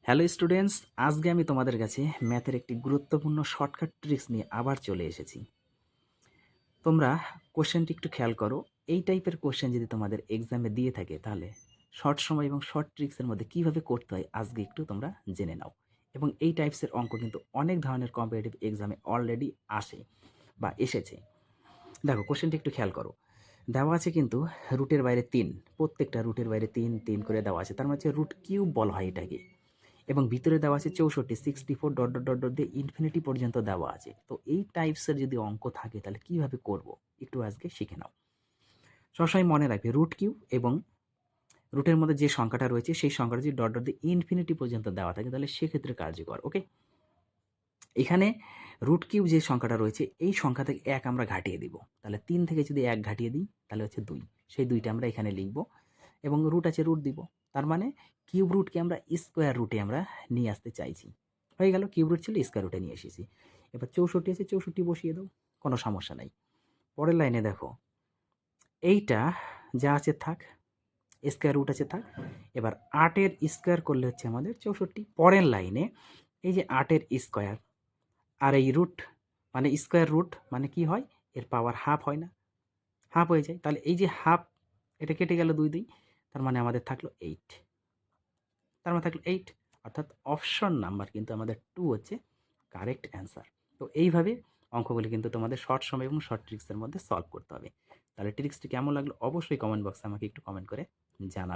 Hello students, আজকে আমি তোমাদের কাছে ম্যাথের একটি গুরুত্বপূর্ণ শর্টকাট ট্রিক্স নিয়ে আবার চলে এসেছি। তোমরা কোশ্চেনটি একটু খেয়াল করো। এই টাইপের কোশ্চেন যদি তোমাদের এক্সামে দিয়ে থাকে তাহলে শর্ট সময় এবং শর্ট ট্রিক্সের মধ্যে কীভাবে করতে হয় আজকে একটু তোমরা জেনে নাও। এবং এই টাইপসের অঙ্ক কিন্তু অনেক ধরনের কম্পিটিটিভ এক্সামে অলরেডি আসে বা এসেছে। দেখো কোশ্চেনটি একটু খেয়াল করো। দেওয়া আছে কিন্তু রুটের বাইরে ৩, প্রত্যেকটা রুটের বাইরে ৩ ৩ করে দেওয়া আছে, তার মানে হচ্ছে রুট কিউব বলা হয় এটাকে। এবং ভিতরে দেওয়া আছে 64, 64 ডট ডট ডট ডট দিয়ে ইনফিনিটি পর্যন্ত দেওয়া আছে। তো এই টাইপসের যদি অঙ্ক থাকে তাহলে কিভাবে করব একটু আজকে শিখে নাও। সবসময় মনে রাখবে রুট কিউব এবং রুটের মধ্যে যে সংখ্যাটা রয়েছে সেই সংখ্যাটা যদি ডট ডট দিয়ে ইনফিনিটি পর্যন্ত দেওয়া থাকে তাহলে সেক্ষেত্রে কার্যকর। ওকে, এখানে রুট কিউব যে সংখ্যাটা রয়েছে এই সংখ্যা থেকে ১ আমরা ঘাটিয়ে দিব। তাহলে ৩ থেকে যদি ১ ঘাটিয়ে দিই তাহলে হচ্ছে ২, সেই ২টা আমরা এখানে লিখব এবং রুট আছে রুট দিব। তার মানে কিউব রুটকে আমরা স্কোয়ার রুটে আমরা নিয়ে আসতে চাইছি। হয়ে গেল, কিউব রুট ছিল স্কোয়ার রুটে নিয়ে এসেছি। এবার ৬৪ আছে, ৬৪ বসিয়ে দাও, কোনো সমস্যা নাই। পরের লাইনে দেখো, এইটা যা আছে থাক, স্কোয়ার রুট আছে থাক। এবার ৮-এর স্কোয়ার করলে হচ্ছে আমাদের ৬৪। পরের লাইনে এই যে ৮-এর স্কোয়ার আর এই রুট মানে স্কোয়ার রুট মানে কি হয়, এর পাওয়ার হাফ হয় না, হাফ হয়ে যায়। তাহলে এই যে হাফ, এটা কেটে গেল ২ দিয়ে, তার মানে আমাদের থাকলো 8, তার মানে থাকলো 8, অর্থাৎ অপশন নাম্বার কিন্তু আমাদের 2 হচ্ছে কারেক্ট অ্যান্সার। তো এইভাবে অঙ্কগুলি কিন্তু তোমাদের শর্ট সময় এবং শর্ট ট্রিক্সের মধ্যে সলভ করতে হবে। তাহলে ট্রিক্সটি কেমন লাগলো অবশ্যই কমেন্ট বক্সে আমাকে একটু কমেন্ট করে জানাবে।